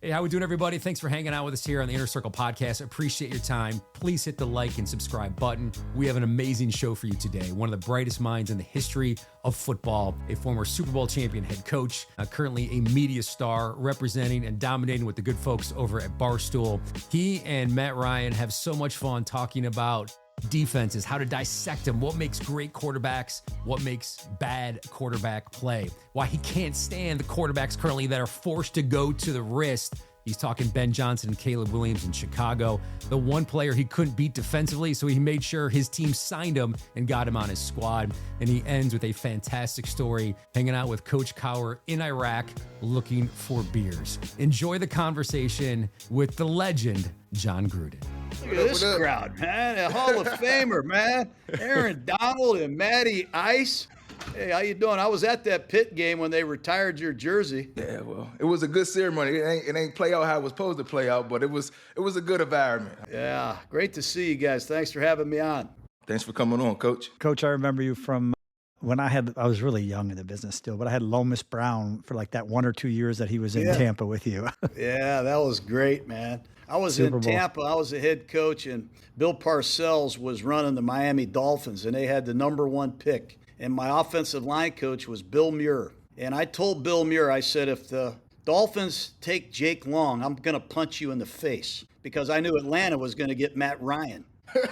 Hey, how we doing, everybody? Thanks for hanging out with us here on the Inner Circle Podcast. Appreciate your time. Please hit the like and subscribe button. We have an amazing show for you today. One of the brightest minds in the history of football, a former Super Bowl champion head coach, currently a media star, representing and dominating with the good folks over at Barstool. He and Matt Ryan have so much fun talking about defenses, how to dissect them, what makes great quarterbacks, what makes bad quarterback play, why he can't stand the quarterbacks currently that are forced to go to the wrist. He's talking Ben Johnson and Caleb Williams in Chicago, the one player he couldn't beat defensively, so he made sure his team signed him and got him on his squad. And he ends with a fantastic story, hanging out with Coach Cowher in Iraq, looking for beers. Enjoy the conversation with the legend, Jon Gruden. Look at this crowd, man. A Hall of Famer, man. Aaron Donald and Matty Ice. Hey, how you doing? I was at that Pitt game when they retired your jersey. Yeah, well, it was a good ceremony. It ain't play out how it was supposed to play out, but it was a good environment. Yeah, great to see you guys. Thanks for having me on. Thanks for coming on, Coach. Coach, I remember you from when I was really young in the business still, but I had Lomas Brown for like that 1 or 2 years that he was in Tampa with you. Yeah, that was great, man. I was Super in Bowl. Tampa. I was the head coach, and Bill Parcells was running the Miami Dolphins, and they had the #1 pick. And my offensive line coach was Bill Muir. And I told Bill Muir, I said, if the Dolphins take Jake Long, I'm going to punch you in the face, because I knew Atlanta was going to get Matt Ryan.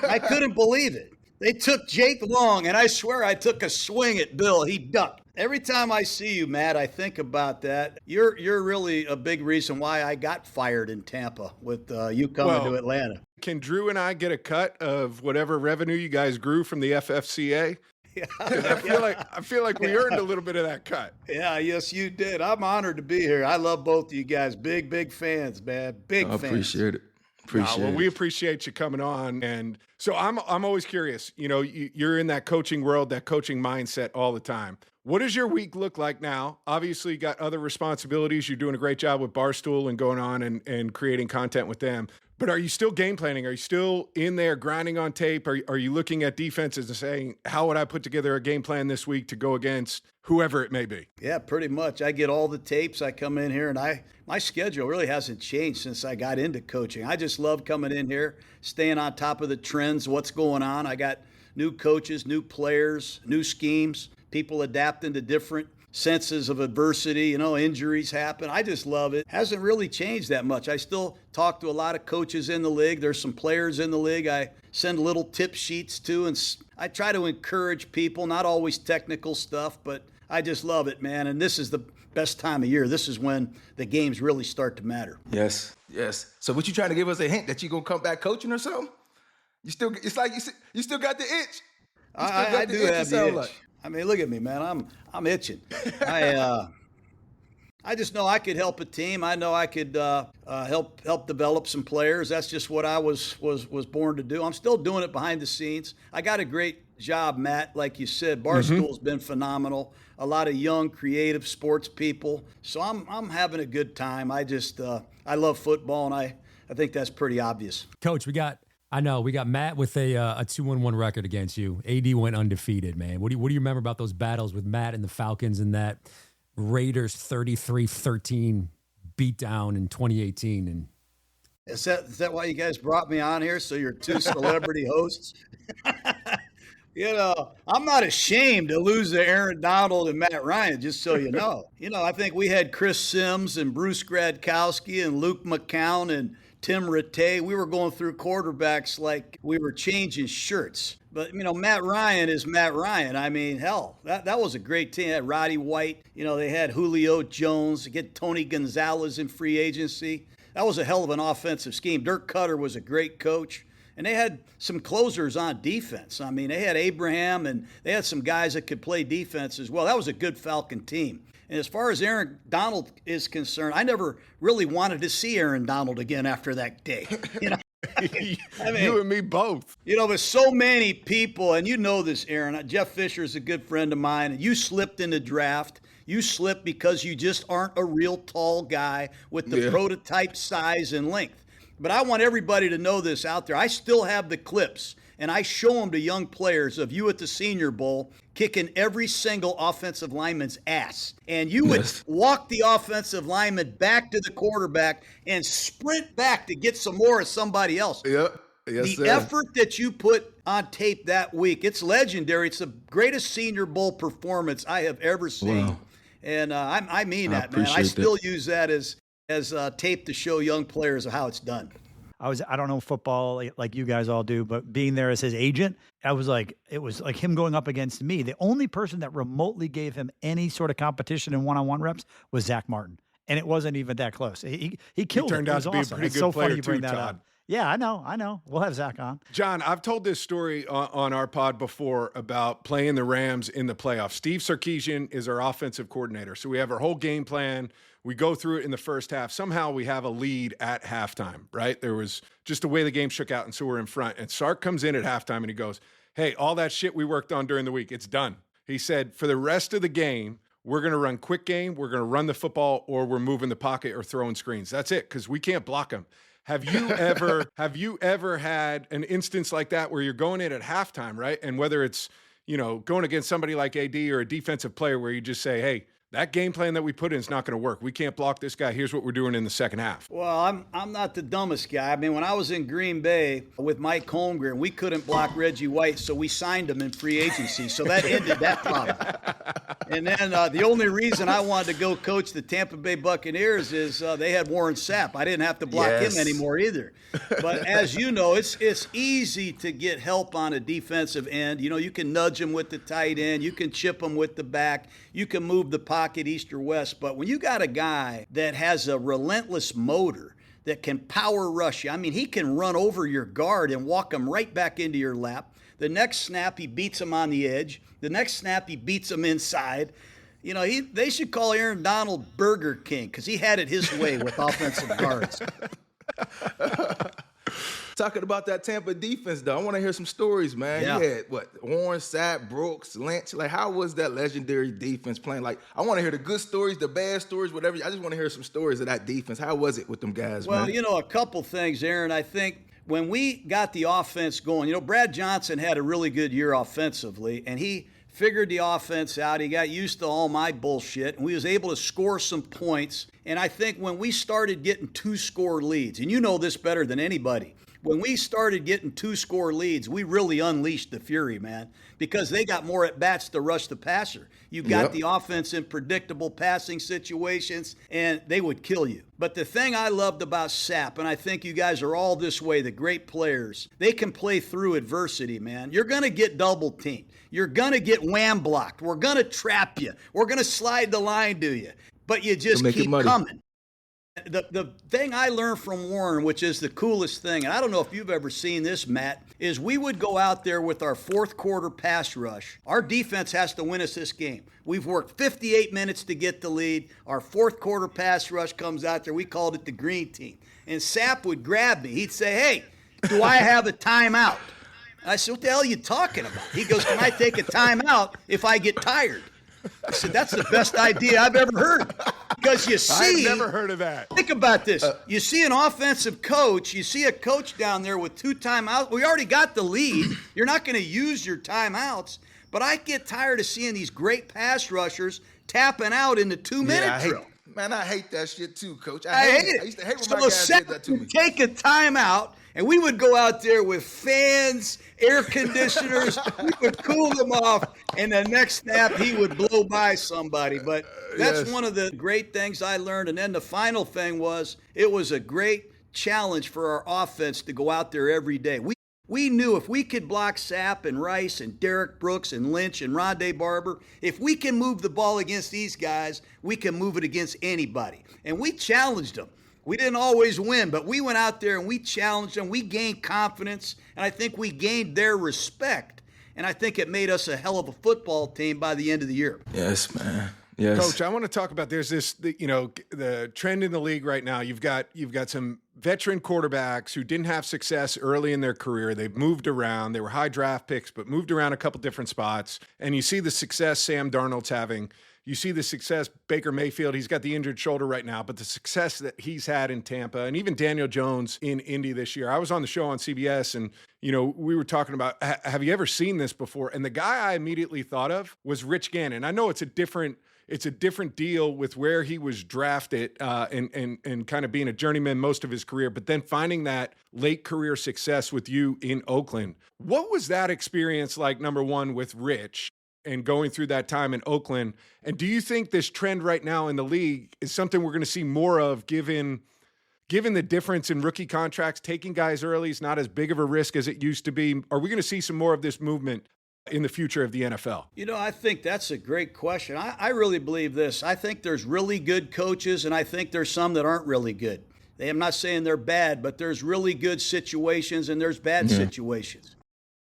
I couldn't believe it. They took Jake Long, and I swear I took a swing at Bill. He ducked. Every time I see you, Matt, I think about that. You're really a big reason why I got fired in Tampa with you coming to Atlanta. Can Drew and I get a cut of whatever revenue you guys grew from the FFCA? Yeah. I feel like we earned a little bit of that cut. Yeah, yes, you did. I'm honored to be here. I love both of you guys. Big fans, man. Big fans. Appreciate it. Well, we appreciate you coming on. And so I'm always curious, you know, you're in that coaching world, that coaching mindset all the time. What does your week look like now? Obviously, you got other responsibilities. You're doing a great job with Barstool and going on and creating content with them. But are you still game planning? Are you still in there grinding on tape? Are you looking at defenses and saying, how would I put together a game plan this week to go against whoever it may be? Yeah, pretty much. I get all the tapes. I come in here, and my schedule really hasn't changed since I got into coaching. I just love coming in here, staying on top of the trends, what's going on. I got new coaches, new players, new schemes, people adapting to different senses of adversity, injuries happen. I just love it. Hasn't really changed that much. I still talk to a lot of coaches in the league. There's some players in the league I send little tip sheets to, and I try to encourage people, not always technical stuff, but I just love it, man. And this is the best time of year. This is when the games really start to matter. Yes. So what you trying to give us a hint that you gonna come back coaching or something? It's like you still got the itch. I do have the itch. Like. I mean, look at me, man. I'm itching. I just know I could help a team. I know I could help develop some players. That's just what I was born to do. I'm still doing it behind the scenes. I got a great job, Matt. Like you said, Barstool's been phenomenal. A lot of young, creative sports people. So I'm having a good time. I just I love football, and I think that's pretty obvious. Coach, we got Matt with a 2-1 record against you. AD went undefeated, man. What do you remember about those battles with Matt and the Falcons and that Raiders 33-13 beatdown in 2018? And is that why you guys brought me on here? So you're two celebrity hosts? I'm not ashamed to lose to Aaron Donald and Matt Ryan, just so you know. I think we had Chris Sims and Bruce Gradkowski and Luke McCown and Tim Rattay. We were going through quarterbacks like we were changing shirts. But, Matt Ryan is Matt Ryan. I mean, hell, that was a great team. They had Roddy White. They had Julio Jones. They get Tony Gonzalez in free agency. That was a hell of an offensive scheme. Dirk Cutter was a great coach. And they had some closers on defense. I mean, they had Abraham, and they had some guys that could play defense as well. That was a good Falcon team. And as far as Aaron Donald is concerned, I never really wanted to see Aaron Donald again after that day. I mean, you and me both. There's so many people, and you know this, Aaron. Jeff Fisher is a good friend of mine, and you slipped in the draft. You slipped because you just aren't a real tall guy with the prototype size and length. But I want everybody to know this out there. I still have the clips. and I show them to young players of you at the Senior Bowl kicking every single offensive lineman's ass. And you would walk the offensive lineman back to the quarterback and sprint back to get some more of somebody else. Yep. Yes, The effort that you put on tape that week, it's legendary. It's the greatest Senior Bowl performance I have ever seen. Wow. And I mean that, man. I still use that as tape to show young players how it's done. I don't know football like you guys all do, but being there as his agent, it was like him going up against me. The only person that remotely gave him any sort of competition in one-on-one reps was Zach Martin. And it wasn't even that close. He killed it. Turned out to be a pretty good player too, Todd. Yeah, I know. We'll have Zach on. John, I've told this story on our pod before about playing the Rams in the playoffs. Steve Sarkisian is our offensive coordinator. So we have our whole game plan. We go through it in the first half. Somehow we have a lead at halftime, right? There was just the way the game shook out, and so we're in front. And Sark comes in at halftime, and he goes, hey, all that shit we worked on during the week, it's done. He said, for the rest of the game, we're going to run quick game, we're going to run the football, or we're moving the pocket or throwing screens. That's it, because we can't block them. Have you ever had an instance like that where you're going in at halftime, right? And whether it's, going against somebody like AD or a defensive player where you just say, hey, that game plan that we put in is not going to work. We can't block this guy. Here's what we're doing in the second half. Well, I'm not the dumbest guy. I mean, when I was in Green Bay with Mike Holmgren, we couldn't block Reggie White, so we signed him in free agency. So that ended that problem. And then the only reason I wanted to go coach the Tampa Bay Buccaneers is they had Warren Sapp. I didn't have to block him anymore either. But as you know, it's easy to get help on a defensive end. You can nudge him with the tight end. You can chip him with the back. You can move the pocket east or west. But when you got a guy that has a relentless motor that can power rush you, I mean, he can run over your guard and walk him right back into your lap. The next snap, he beats him on the edge. The next snap, he beats him inside. They should call Aaron Donald Burger King because he had it his way with offensive guards. Talking about that Tampa defense, though, I want to hear some stories, man. Yeah. You had, Warren Sapp, Brooks, Lynch. Like, how was that legendary defense playing? Like, I want to hear the good stories, the bad stories, whatever. I just want to hear some stories of that defense. How was it with them guys, man? Well, a couple things, Aaron. I think when we got the offense going, Brad Johnson had a really good year offensively, and he figured the offense out. He got used to all my bullshit, and we was able to score some points. And I think when we started getting 2-score leads, and you know this better than anybody, when we started getting 2-score leads, we really unleashed the fury, man, because they got more at-bats to rush the passer. You got the offense in predictable passing situations, and they would kill you. But the thing I loved about Sapp, and I think you guys are all this way, the great players, they can play through adversity, man. You're going to get double-teamed. You're going to get wham-blocked. We're going to trap you. We're going to slide the line to you. But you just keep coming. The thing I learned from Warren, which is the coolest thing, and I don't know if you've ever seen this, Matt, is we would go out there with our fourth quarter pass rush. Our defense has to win us this game. We've worked 58 minutes to get the lead. Our fourth quarter pass rush comes out there. We called it the green team. And Sapp would grab me. He'd say, hey, do I have a timeout? And I said, what the hell are you talking about? He goes, can I take a timeout if I get tired? I said, that's the best idea I've ever heard. Because you see, I've never heard of that. Think about this. You see an offensive coach, you see a coach down there with 2 timeouts. We already got the lead. You're not going to use your timeouts. But I get tired of seeing these great pass rushers tapping out in the 2-minute drill. I hate that shit too, Coach. I hate it. I used to hate when my guys did that to me. Take a timeout, and we would go out there with fans, air conditioners. We would cool them off, and the next snap, he would blow by somebody. But that's one of the great things I learned. And then the final thing was, it was a great challenge for our offense to go out there every day. We knew if we could block Sapp and Rice and Derek Brooks and Lynch and Rondé Barber, if we can move the ball against these guys, we can move it against anybody. And we challenged them. We didn't always win, but we went out there and we challenged them. We gained confidence, and I think we gained their respect. And I think it made us a hell of a football team by the end of the year. Yes, man. Yes. Coach, I want to talk about there's this, the trend in the league right now. You've got some veteran quarterbacks who didn't have success early in their career. They've moved around. They were high draft picks, but moved around a couple different spots. And you see the success Sam Darnold's having. you see the success, Baker Mayfield, he's got the injured shoulder right now, but the success that he's had in Tampa, and even Daniel Jones in Indy this year. I was on the show on CBS, and we were talking about, have you ever seen this before? And the guy I immediately thought of was Rich Gannon. I know it's a different deal with where he was drafted and kind of being a journeyman most of his career, but then finding that late career success with you in Oakland. What was that experience like, number one, with Rich and going through that time in Oakland? And do you think this trend right now in the league is something we're going to see more of, given the difference in rookie contracts? Taking guys early is not as big of a risk as it used to be. Are we going to see some more of this movement in the future of the NFL? I think that's a great question. I really believe this. I think there's really good coaches, and I think there's some that aren't really good. I'm not saying they're bad, but there's really good situations and there's bad situations.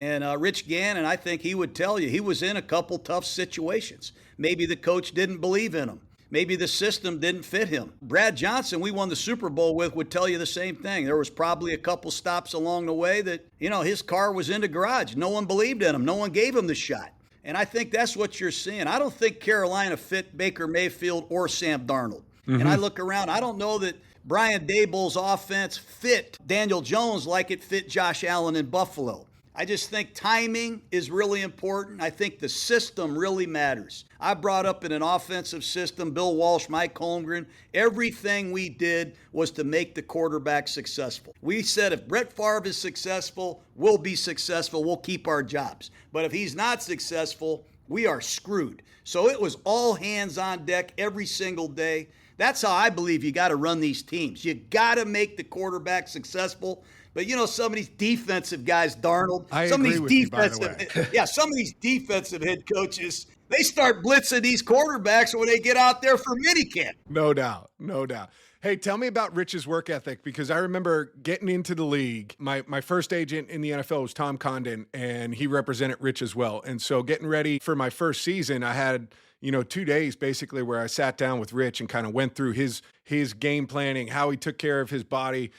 And Rich Gannon, I think he would tell you, he was in a couple tough situations. Maybe the coach didn't believe in him. Maybe the system didn't fit him. Brad Johnson, we won the Super Bowl with, would tell you the same thing. There was probably a couple stops along the way that, his car was in the garage. No one believed in him. No one gave him the shot. And I think that's what you're seeing. I don't think Carolina fit Baker Mayfield or Sam Darnold. And I look around, I don't know that Brian Daboll's offense fit Daniel Jones like it fit Josh Allen in Buffalo. I just think timing is really important. I think the system really matters. I brought up in an offensive system, Bill Walsh, Mike Holmgren. Everything we did was to make the quarterback successful. We said if Brett Favre is successful, we'll be successful. We'll keep our jobs. But if he's not successful, we are screwed. So it was all hands on deck every single day. That's how I believe you got to run these teams. You got to make the quarterback successful. But some of these defensive guys, Darnold, some of these defensive head coaches, they start blitzing these quarterbacks when they get out there for minicamp. No doubt. Hey, tell me about Rich's work ethic, because I remember getting into the league. My first agent in the NFL was Tom Condon, and he represented Rich as well. And so getting ready for my first season, I had 2 days basically where I sat down with Rich and kind of went through his game planning, how he took care of his body,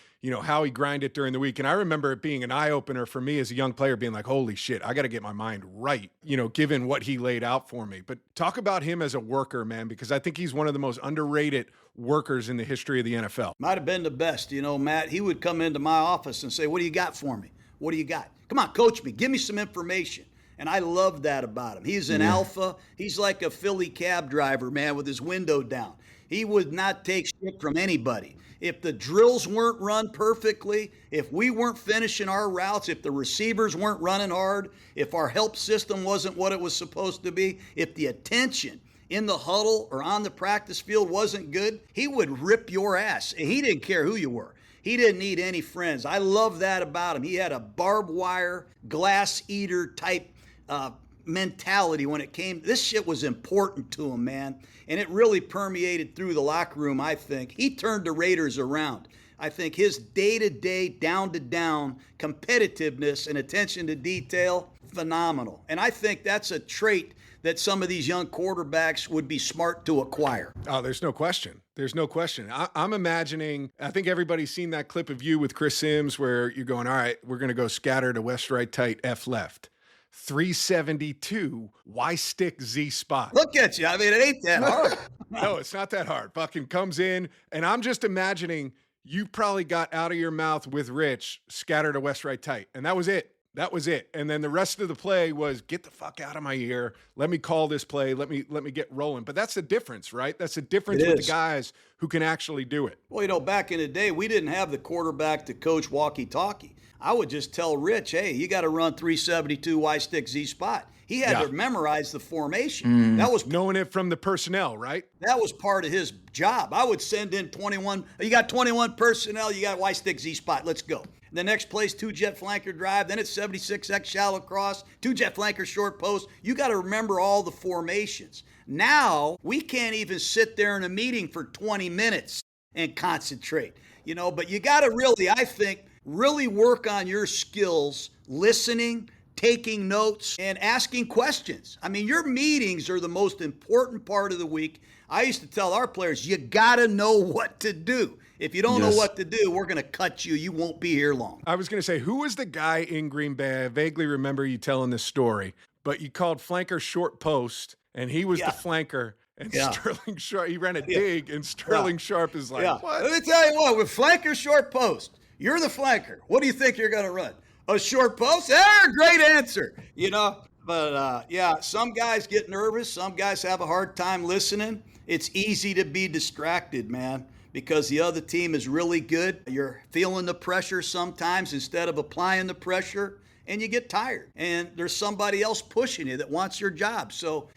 how he grinded during the week. And I remember it being an eye-opener for me as a young player, being like, holy shit, I got to get my mind right, given what he laid out for me. But talk about him as a worker, man, because I think he's one of the most underrated workers in the history of the NFL. Might have been the best, Matt. He would come into my office and say, what do you got for me? What do you got? Come on, coach me. Give me some information. And I love that about him. He's an alpha. He's like a Philly cab driver, man, with his window down. He would not take shit from anybody. If the drills weren't run perfectly, if we weren't finishing our routes, if the receivers weren't running hard, if our help system wasn't what it was supposed to be, if the attention in the huddle or on the practice field wasn't good, he would rip your ass. And he didn't care who you were. He didn't need any friends. I love that about him. He had a barbed wire, glass eater type mentality when it came. This shit was important to him, man. And it really permeated through the locker room, I think. He turned the Raiders around. I think his day-to-day, down-to-down competitiveness and attention to detail, phenomenal. And I think that's a trait that some of these young quarterbacks would be smart to acquire. Oh, there's no question. I'm imagining, I think everybody's seen that clip of you with Chris Sims where you're going, all right, we're going to go scatter to West right tight, F left. 372, Y stick Z spot. Look at you. I mean, it ain't that hard. No, it's not that hard. Fucking comes in, and I'm just imagining you probably got out of your mouth with Rich, scatter to West right tight, and that was it. And then the rest of the play was get the fuck out of my ear. Let me call this play. Let me get rolling. But that's the difference, right? That's the difference with the guys who can actually do it. Well, back in the day, we didn't have the quarterback to coach walkie-talkie. I would just tell Rich, hey, you got to run 372 Y stick Z spot. He had to memorize the formation. That was knowing it from the personnel, right? That was part of his job. I would send in 21. You got 21 personnel. You got Y stick Z spot. Let's go. The next place, 2-jet flanker drive. Then it's 76X shallow cross, 2-jet flanker short post. You got to remember all the formations. Now we can't even sit there in a meeting for 20 minutes and concentrate. But you got to really, I think, really work on your skills, listening, taking notes, and asking questions. I mean, your meetings are the most important part of the week. I used to tell our players, you got to know what to do. If you don't know what to do, we're going to cut you. You won't be here long. I was going to say, who was the guy in Green Bay? I vaguely remember you telling this story, but you called flanker short post, and he was the flanker. And Yeah. Sterling Sharp, he ran a dig, and Sterling Sharp is like, what? Let me tell you what, with flanker short post, you're the flanker. What do you think you're going to run? A short post? Great answer. But some guys get nervous. Some guys have a hard time listening. It's easy to be distracted, man, because the other team is really good. You're feeling the pressure sometimes instead of applying the pressure, and you get tired. And there's somebody else pushing you that wants your job. So,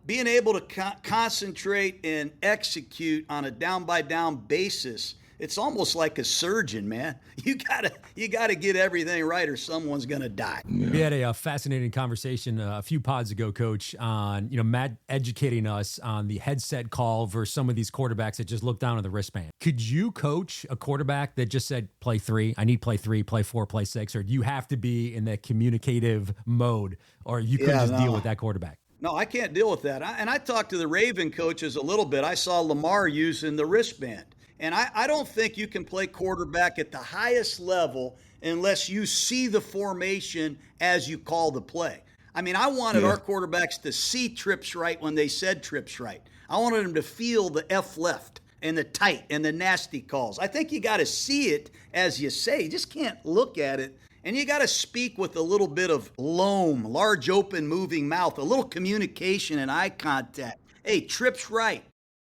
being able to concentrate and execute on a down-by-down basis, it's almost like a surgeon, man. You gotta get everything right, or someone's gonna die. We had a fascinating conversation a few pods ago, Coach, on Matt educating us on the headset call versus some of these quarterbacks that just look down at the wristband. Could you coach a quarterback that just said play 3? I need play 3, play 4, play 6, or do you have to be in that communicative mode, or you couldn't deal with that quarterback? No, I can't deal with that. And I talked to the Raven coaches a little bit. I saw Lamar using the wristband. And I don't think you can play quarterback at the highest level unless you see the formation as you call the play. I mean, I wanted our quarterbacks to see trips right when they said trips right. I wanted them to feel the F left and the tight and the nasty calls. I think you got to see it as you say. You just can't look at it. And you got to speak with a little bit of loam, large open moving mouth, a little communication and eye contact. Hey, trips right,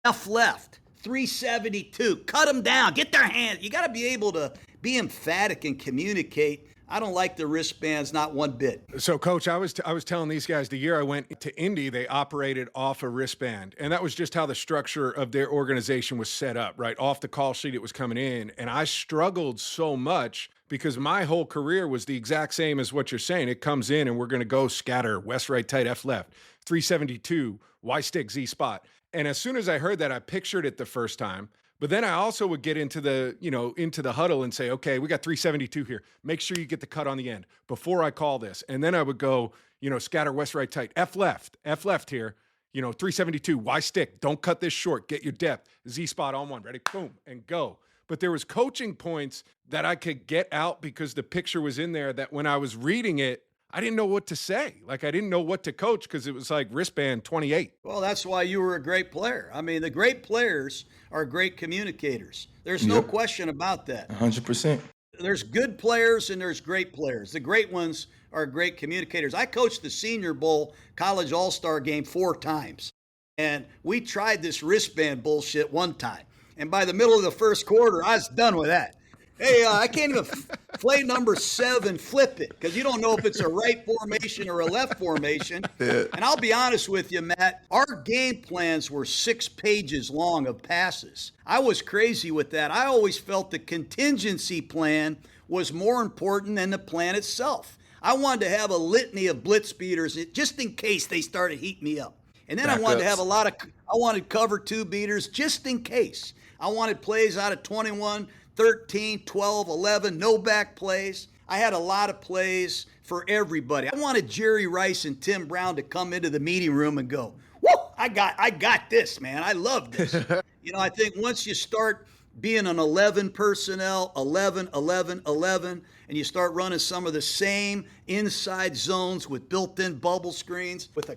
F left, 372, cut them down, get their hands. You got to be able to be emphatic and communicate. I don't like the wristbands, not one bit. So, Coach, I was telling these guys the year I went to Indy, they operated off a wristband. And that was just how the structure of their organization was set up, right? Off the call sheet, it was coming in. And I struggled so much because my whole career was the exact same as what you're saying. It comes in and we're going to go scatter, west, right, tight, F left, 372, Y stick, Z spot. And as soon as I heard that, I pictured it the first time. But then I also would get into the huddle and say, okay, we got 372 here. Make sure you get the cut on the end before I call this. And then I would go, scatter, west, right, tight, F left here, 372, Y stick. Don't cut this short. Get your depth. Z spot on one. Ready? Boom, and go. But there was coaching points that I could get out because the picture was in there that when I was reading it, I didn't know what to say. Like, I didn't know what to coach because it was like wristband 28. Well, that's why you were a great player. I mean, the great players are great communicators. There's no question about that. 100%. There's good players and there's great players. The great ones are great communicators. I coached the Senior Bowl college all-star game 4 times. And we tried this wristband bullshit one time. And by the middle of the first quarter, I was done with that. Hey, I can't even play number 7, flip it, because you don't know if it's a right formation or a left formation. Yeah. And I'll be honest with you, Matt, our game plans were 6 pages long of passes. I was crazy with that. I always felt the contingency plan was more important than the plan itself. I wanted to have a litany of blitz beaters just in case they started heating me up. And then I wanted to have I wanted cover 2 beaters just in case. I wanted plays out of 21, 13, 12, 11, no back plays. I had a lot of plays for everybody. I wanted Jerry Rice and Tim Brown to come into the meeting room and go, whoa, I got this, man. I love this. I think once you start being an 11 personnel, 11, 11, 11, and you start running some of the same inside zones with built-in bubble screens, with the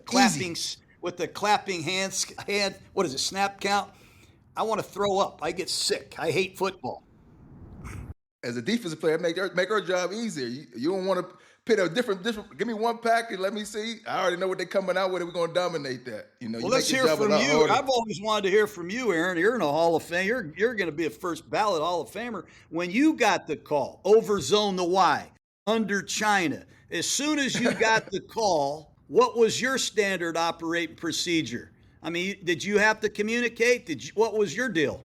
clapping hand, what is it, snap count? I want to throw up. I get sick. I hate football. As a defensive player, make our job easier. You don't want to pit a different. Give me one package. Let me see. I already know what they're coming out with. We're going to dominate that. Well, let's hear from you. I've always wanted to hear from you, Aaron. You're in a Hall of Fame. You're going to be a first ballot Hall of Famer. When you got the call, over zone the Y, under China, as soon as you got the call, what was your standard operating procedure? I mean, did you have to communicate? What was your deal?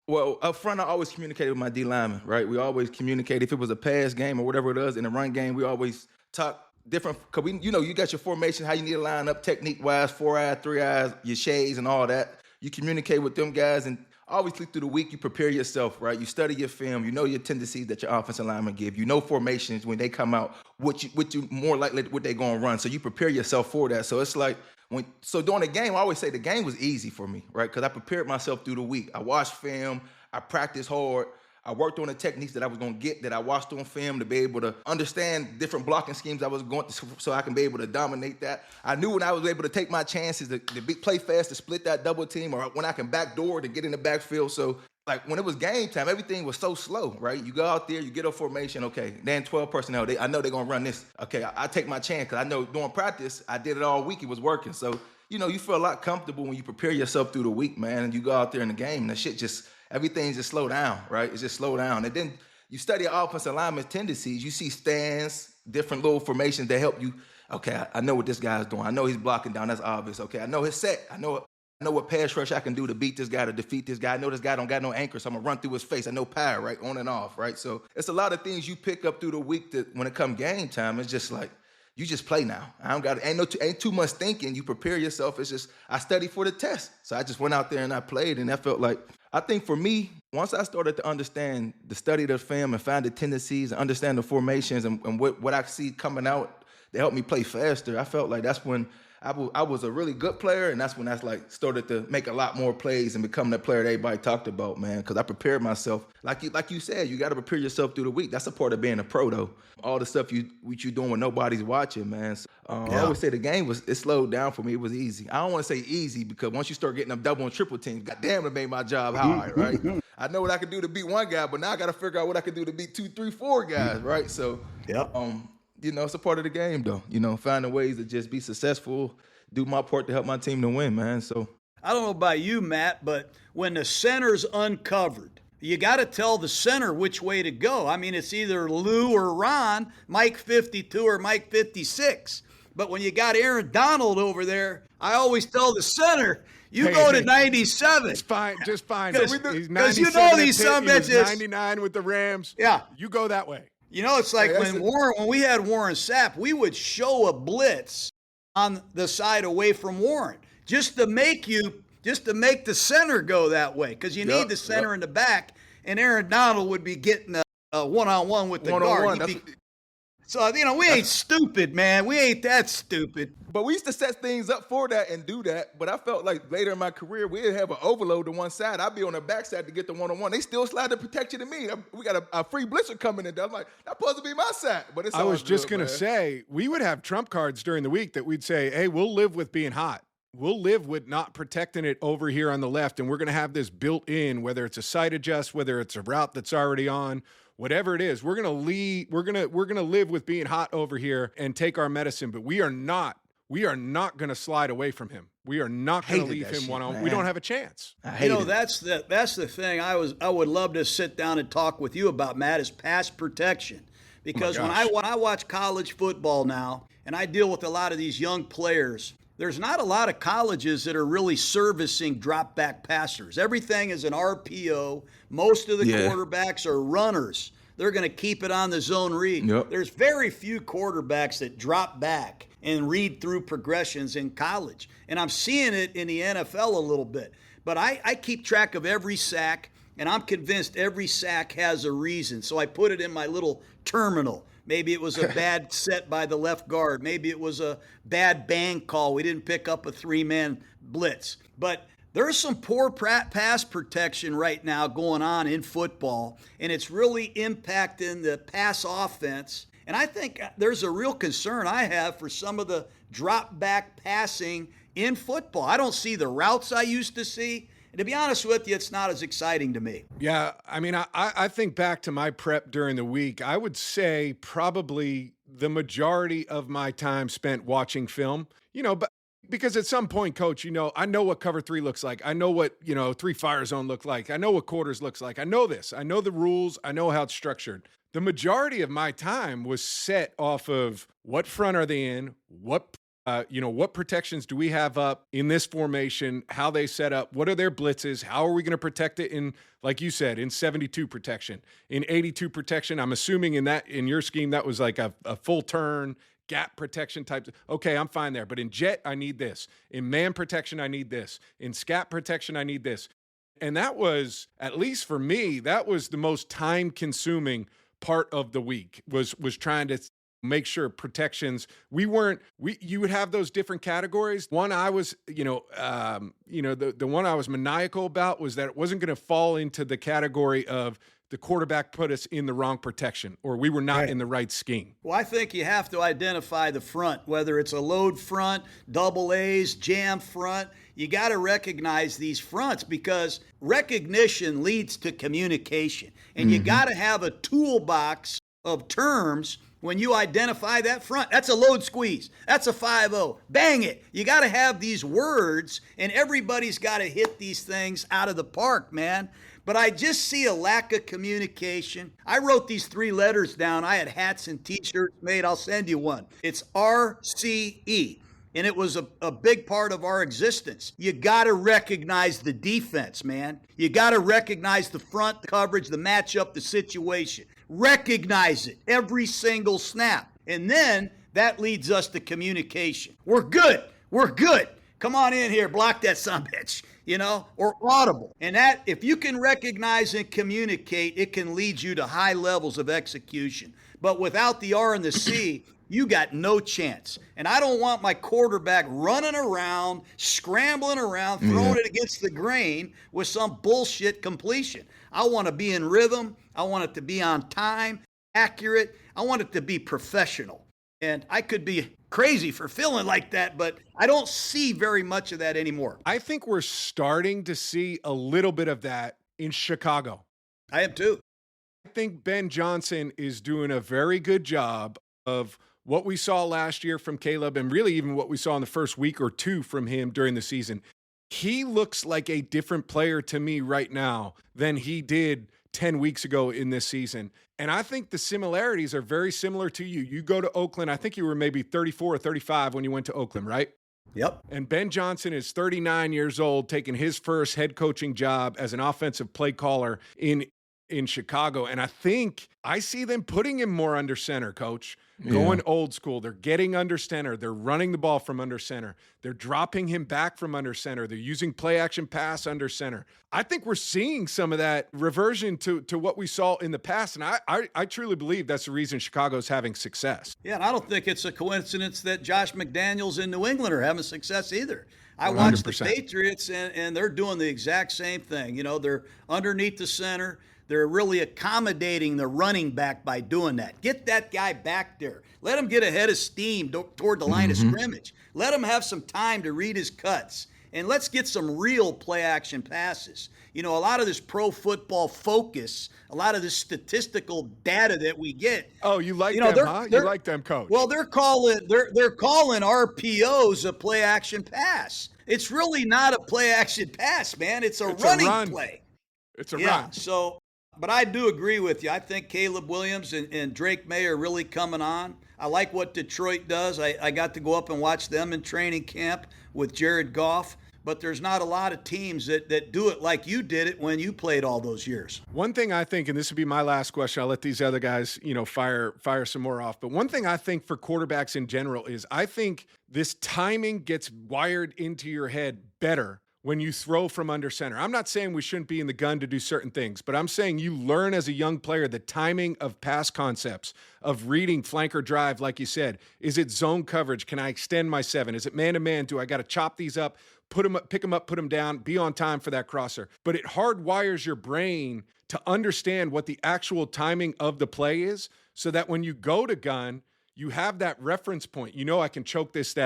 Well, up front, I always communicated with my D lineman, right? We always communicate. If it was a pass game or whatever it is, in the run game, we always talk different. Because you got your formation, how you need to line up technique-wise, 4 eyes, 3 eyes, your shades and all that. You communicate with them guys, and obviously through the week, you prepare yourself, right? You study your film. You know your tendencies that your offensive linemen give. You know formations when they come out, what you more likely what they're going to run. So you prepare yourself for that. So it's like, during the game, I always say the game was easy for me, right? Because I prepared myself through the week. I watched film. I practiced hard. I worked on the techniques that I was going to get, that I watched on film to be able to understand different blocking schemes I was going to, so I can be able to dominate that. I knew when I was able to take my chances to play fast, to split that double team, or when I can backdoor to get in the backfield. So like when it was game time, everything was so slow, right? You go out there, you get a formation, okay, then 12 personnel, I know they're going to run this. Okay, I take my chance because I know during practice, I did it all week, it was working. So, you know, you feel a lot comfortable when you prepare yourself through the week, man, and you go out there in the game and the shit just, everything's just slow down, right? It's just slow down. And then you study offensive lineman's tendencies. You see stands, different little formations that help you. Okay, I know what this guy's doing. I know he's blocking down. That's obvious. Okay, I know his set. I know what pass rush I can do to beat this guy, to defeat this guy. I know this guy don't got no anchor, so I'm going to run through his face. I know power, right? On and off, right? So it's a lot of things you pick up through the week that when it come game time, it's just like, you just play now. Ain't too much thinking. You prepare yourself. It's just, I studied for the test. So I just went out there and I played, and that felt like, I think for me, once I started to understand the study of the film and find the tendencies and understand the formations and what I see coming out to help me play faster, I felt like that's when I was a really good player, and that's when I started to make a lot more plays and become the player that everybody talked about, man, because I prepared myself. Like you said, you got to prepare yourself through the week. That's a part of being a pro, though. All the stuff you doing when nobody's watching, man. So, I always say the game it slowed down for me. It was easy. I don't want to say easy because once you start getting them double and triple teams, goddamn, it made my job hard, right? I know what I can do to beat one guy, but now I got to figure out what I can do to beat 2, 3, 4 guys, right? So, you know, it's a part of the game, though. You know, finding ways to just be successful, do my part to help my team to win, man. So I don't know about you, Matt, but when the center's uncovered, you got to tell the center which way to go. I mean, it's either Lou or Ron, Mike 52 or Mike 56. But when you got Aaron Donald over there, I always tell the center, you go to 97. It's fine, just fine. Because you know these some bitches. 99 with the Rams. Yeah. You go that way. You know, it's like when we had Warren Sapp, we would show a blitz on the side away from Warren just to make the center go that way, because you need the center in the back, and Aaron Donald would be getting a one-on-one with the guard. So, you know, we ain't stupid, man. We ain't that stupid. But we used to set things up for that and do that. But I felt like later in my career, we'd have an overload to one side. I'd be on the backside to get the one-on-one. They still slide the protection to me. We got a free blitzer coming in there. I'm like, that's supposed to be my side. But it's I was just going to say, we would have trump cards during the week that we'd say, hey, we'll live with being hot. We'll live with not protecting it over here on the left, and we're going to have this built in, whether it's a side adjust, whether it's a route that's already on, whatever it is. We're going to live with being hot over here and take our medicine, but we are not going to slide away from him. We are not going to leave him one-on-one. We don't have a chance. You know, that's the thing I would love to sit down and talk with you about, Matt, is pass protection. Because when I watch college football now, and I deal with a lot of these young players, there's not a lot of colleges that are really servicing drop-back passers. Everything is an RPO. Most of the quarterbacks are runners. They're going to keep it on the zone read. Yep. There's very few quarterbacks that drop back and read through progressions in college. And I'm seeing it in the NFL a little bit. But I keep track of every sack, and I'm convinced every sack has a reason. So I put it in my little terminal. Maybe it was a bad set by the left guard. Maybe it was a bad bang call. We didn't pick up a 3-man blitz. But there's some poor pass protection right now going on in football, and it's really impacting the pass offense. And I think there's a real concern I have for some of the drop-back passing in football. I don't see the routes I used to see. And to be honest with you, it's not as exciting to me. Yeah, I mean, I think back to my prep during the week. I would say probably the majority of my time spent watching film, but because at some point, Coach, I know what cover 3 looks like. I know what, 3 fire zone look like. I know what quarters looks like. I know this. I know the rules. I know how it's structured. The majority of my time was set off of what front are they in, what protections do we have up in this formation, how they set up, what are their blitzes, how are we going to protect it in, like you said, in 72 protection, in 82 protection. I'm assuming in your scheme, that was like a full turn, gap protection type. Okay, I'm fine there. But in jet, I need this. In man protection, I need this. In scat protection, I need this. And that was, at least for me, that was the most time-consuming part of the week, was trying to make sure protections, you would have those different categories. One I was, the one I was maniacal about was that it wasn't going to fall into the category of the quarterback put us in the wrong protection or we were not in the right scheme? Well, I think you have to identify the front, whether it's a load front, double A's, jam front. You got to recognize these fronts because recognition leads to communication. And you got to have a toolbox of terms when you identify that front. That's a load squeeze. That's a 5-0. Bang it. You got to have these words, and everybody's got to hit these things out of the park, man. But I just see a lack of communication. I wrote these 3 letters down. I had hats and T-shirts made. I'll send you one. It's RCE. And it was a big part of our existence. You got to recognize the defense, man. You got to recognize the front, the coverage, the matchup, the situation. Recognize it every single snap. And then that leads us to communication. We're good. We're good. Come on in here, block that sumbitch, or audible. And that, if you can recognize and communicate, it can lead you to high levels of execution. But without the R and the C, you got no chance. And I don't want my quarterback running around, scrambling around, throwing it against the grain with some bullshit completion. I want to be in rhythm. I want it to be on time, accurate. I want it to be professional. And I could be crazy for feeling like that, but I don't see very much of that anymore. I think we're starting to see a little bit of that in Chicago. I am too. I think Ben Johnson is doing a very good job of what we saw last year from Caleb and really even what we saw in the first week or 2 from him during the season. He looks like a different player to me right now than he did 10 weeks ago in this season. And I think the similarities are very similar to you. You go to Oakland. I think you were maybe 34 or 35 when you went to Oakland, right? Yep. And Ben Johnson is 39 years old, taking his first head coaching job as an offensive play caller in Chicago. And I think I see them putting him more under center, Coach. Going old school. They're getting under center. They're running the ball from under center. They're dropping him back from under center. They're using play action pass under center. I think we're seeing some of that reversion to what we saw in the past. And I truly believe that's the reason Chicago's having success. Yeah, and I don't think it's a coincidence that Josh McDaniels in New England are having success either. I watched the Patriots, and they're doing the exact same thing. They're underneath the center. They're really accommodating the running back by doing that. Get that guy back there. Let him get ahead of steam toward the line of scrimmage. Let him have some time to read his cuts. And let's get some real play-action passes. A lot of this pro football focus, a lot of this statistical data that we get. Oh, you like them, huh? You like them, Coach? Well, they're calling RPOs a play-action pass. It's really not a play-action pass, man. It's a running play. It's a run. But I do agree with you. I think Caleb Williams and Drake May are really coming on. I like what Detroit does. I got to go up and watch them in training camp with Jared Goff. But there's not a lot of teams that do it like you did it when you played all those years. One thing I think, and this would be my last question, I'll let these other guys, fire some more off. But one thing I think for quarterbacks in general is I think this timing gets wired into your head better when you throw from under center. I'm not saying we shouldn't be in the gun to do certain things, but I'm saying you learn as a young player the timing of pass concepts, of reading flanker drive, like you said. Is it zone coverage? Can I extend my 7? Is it man-to-man? Do I got to chop these up, put them up, pick them up, put them down, be on time for that crosser? But it hardwires your brain to understand what the actual timing of the play is so that when you go to gun, you have that reference point. I can choke this,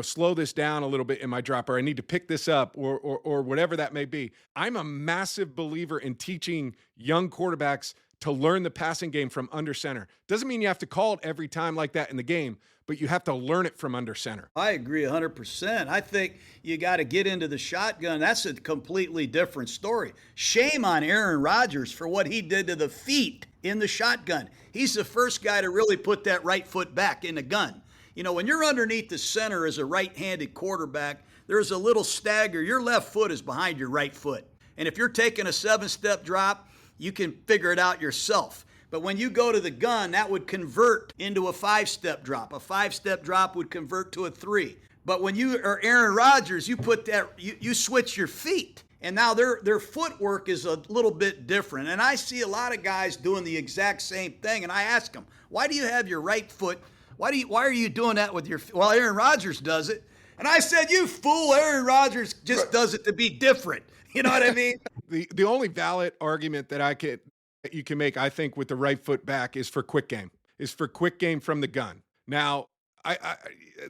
slow this down a little bit in my drop, or I need to pick this up or whatever that may be. I'm a massive believer in teaching young quarterbacks to learn the passing game from under center. Doesn't mean you have to call it every time like that in the game, but you have to learn it from under center. I agree 100%. I think you got to get into the shotgun. That's a completely different story. Shame on Aaron Rodgers for what he did to the feet in the shotgun. He's the first guy to really put that right foot back in the gun. When you're underneath the center as a right-handed quarterback, there's a little stagger. Your left foot is behind your right foot. And if you're taking a 7-step drop, you can figure it out yourself. But when you go to the gun, that would convert into a 5-step drop. A 5-step drop would convert to a 3. But when you are Aaron Rodgers, you put that, you switch your feet. And now their footwork is a little bit different. And I see a lot of guys doing the exact same thing. And I ask them, why do you have your right foot? Why are you doing that with your? Well, Aaron Rodgers does it, and I said, "You fool! Aaron Rodgers just does it to be different." You know what I mean? The only valid argument that I could that you can make, I think, with the right foot back is for quick game from the gun. Now,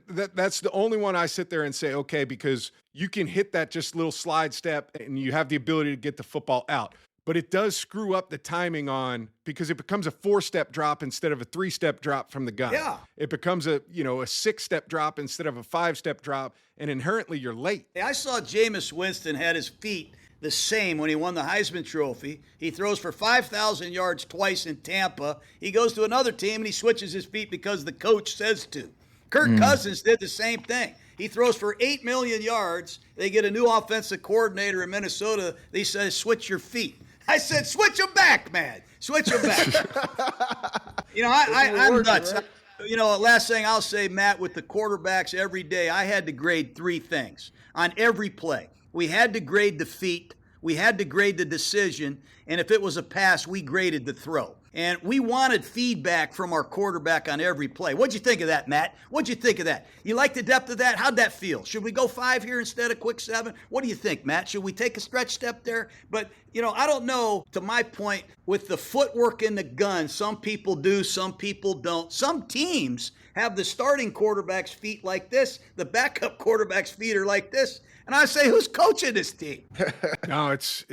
that's the only one I sit there and say, okay, because you can hit that just little slide step and you have the ability to get the football out. But it does screw up the timing because it becomes a 4-step drop instead of a 3-step drop from the gun. Yeah. It becomes a 6-step drop instead of a 5-step drop, and inherently you're late. I saw Jameis Winston had his feet the same when he won the Heisman Trophy. He throws for 5,000 yards twice in Tampa. He goes to another team and he switches his feet because the coach says to. Kirk Cousins did the same thing. He throws for 8 million yards. They get a new offensive coordinator in Minnesota. They say, switch your feet. I said, switch them back, man. Switch them back. I'm nuts. Right? Last thing I'll say, Matt, with the quarterbacks every day, I had to grade 3 things on every play. We had to grade the feet. We had to grade the decision. And if it was a pass, we graded the throw. And we wanted feedback from our quarterback on every play. What'd you think of that, Matt? What'd you think of that? You like the depth of that? How'd that feel? Should we go 5 here instead of quick 7? What do you think, Matt? Should we take a stretch step there? But, I don't know, to my point, with the footwork in the gun, some people do, some people don't. Some teams have the starting quarterback's feet like this. The backup quarterback's feet are like this. And I say, who's coaching this team? No, it's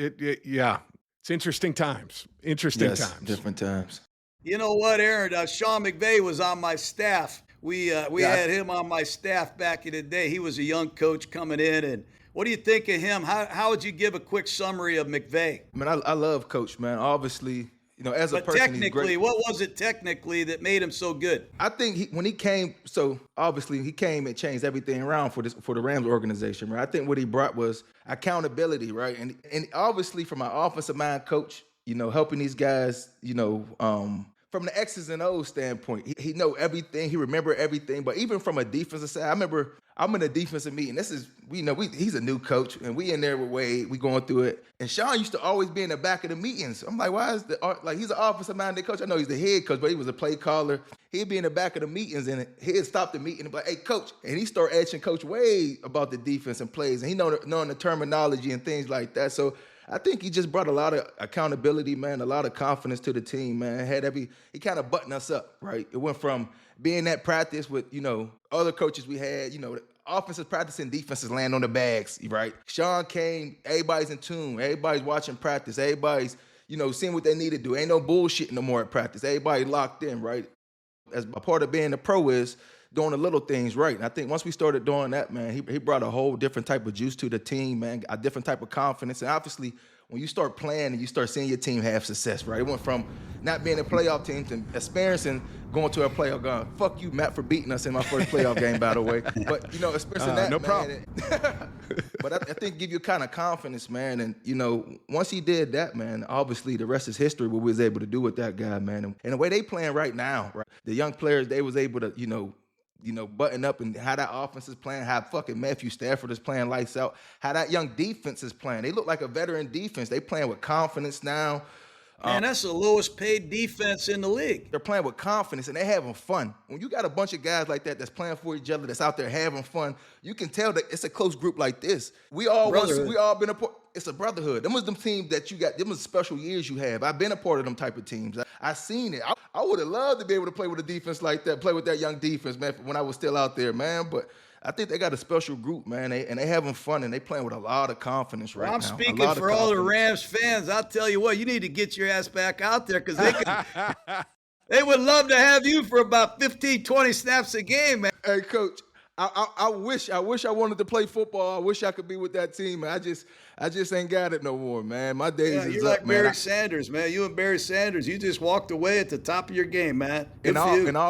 interesting times. Times. Different times. You know what, Aaron? Sean McVay was on my staff. We had him on my staff back in the day. He was a young coach coming in. And what do you think of him? How would you give a quick summary of McVay? Man, I love Coach, man. Obviously, as a person, technically, he's great. what was it technically that made him so good? I think when he came, so obviously he came and changed everything around for the Rams organization, right? I think what he brought was accountability, right? And obviously from an offensive mind coach, helping these guys, from the X's and O's standpoint, he know everything, he remember everything. But even from a defensive side, I remember I'm in a defensive meeting. This is, he's a new coach, and we in there with Wade, we going through it. And Sean used to always be in the back of the meetings. I'm like, why is he's an offensive-minded coach. I know he's the head coach, but he was a play caller. He'd be in the back of the meetings, and he'd stop the meeting and be like, hey, coach. And he start asking Coach Wade about the defense and plays, and he knowing the terminology and things like that. So I think he just brought a lot of accountability, man, a lot of confidence to the team, man. He kind of buttoned us up, right? It went from being at practice with, other coaches we had, offensive practice and defenses land on the bags, right? Sean came, everybody's in tune, everybody's watching practice, everybody's, seeing what they need to do. Ain't no bullshit no more at practice. Everybody locked in, right? As a part of being a pro is doing the little things right. And I think once we started doing that, man, he brought a whole different type of juice to the team, man, a different type of confidence. And obviously, when you start playing and you start seeing your team have success, right? It went from not being a playoff team to experiencing going to a playoff game. Fuck you, Matt, for beating us in my first playoff game, by the way. But, experiencing that, no man. problem. But I think give you kind of confidence, man. And, once he did that, man, obviously the rest is history, what we was able to do with that guy, man. And the way they playing right now, right? The young players, they was able to, button up and how that offense is playing, how fucking Matthew Stafford is playing lights out, how that young defense is playing. They look like a veteran defense. They playing with confidence now. Man, that's the lowest paid defense in the league. They're playing with confidence and they're having fun. When you got a bunch of guys like that that's playing for each other, that's out there having fun, you can tell that it's a close group like this. We all been a part. It's a brotherhood. Them was them teams that you got. Them was special years you have. I've been a part of them type of teams. I seen it. I would have loved to be able to play with a defense like that, play with that young defense, man, when I was still out there, man. But I think they got a special group, man, and they having fun, and they playing with a lot of confidence right now. I'm speaking for all the Rams fans. I'll tell you what, you need to get your ass back out there because they would love to have you for about 15, 20 snaps a game, man. Hey, Coach, I wish I wanted to play football. I wish I could be with that team, man. I just ain't got it no more, man. My days is you're up, like man. Barry Sanders, man. You and Barry Sanders, you just walked away at the top of your game, man. And I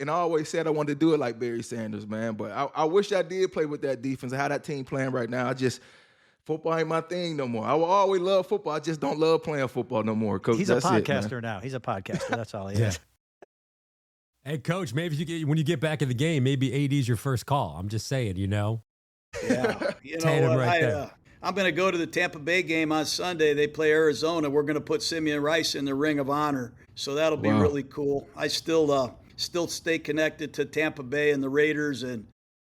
always said I wanted to do it like Barry Sanders, man. But I wish I did play with that defense and how that team playing right now. Football ain't my thing no more. I will always love football. I just don't love playing football no more, Coach. He's a podcaster now. He's a podcaster. That's all he is. Hey, Coach, maybe when you get back in the game, maybe AD's your first call. I'm just saying, Yeah. You know what? Right I'm going to go to the Tampa Bay game on Sunday. They play Arizona. We're going to put Simeon Rice in the Ring of Honor. So that'll be really cool. I still stay connected to Tampa Bay and the Raiders, and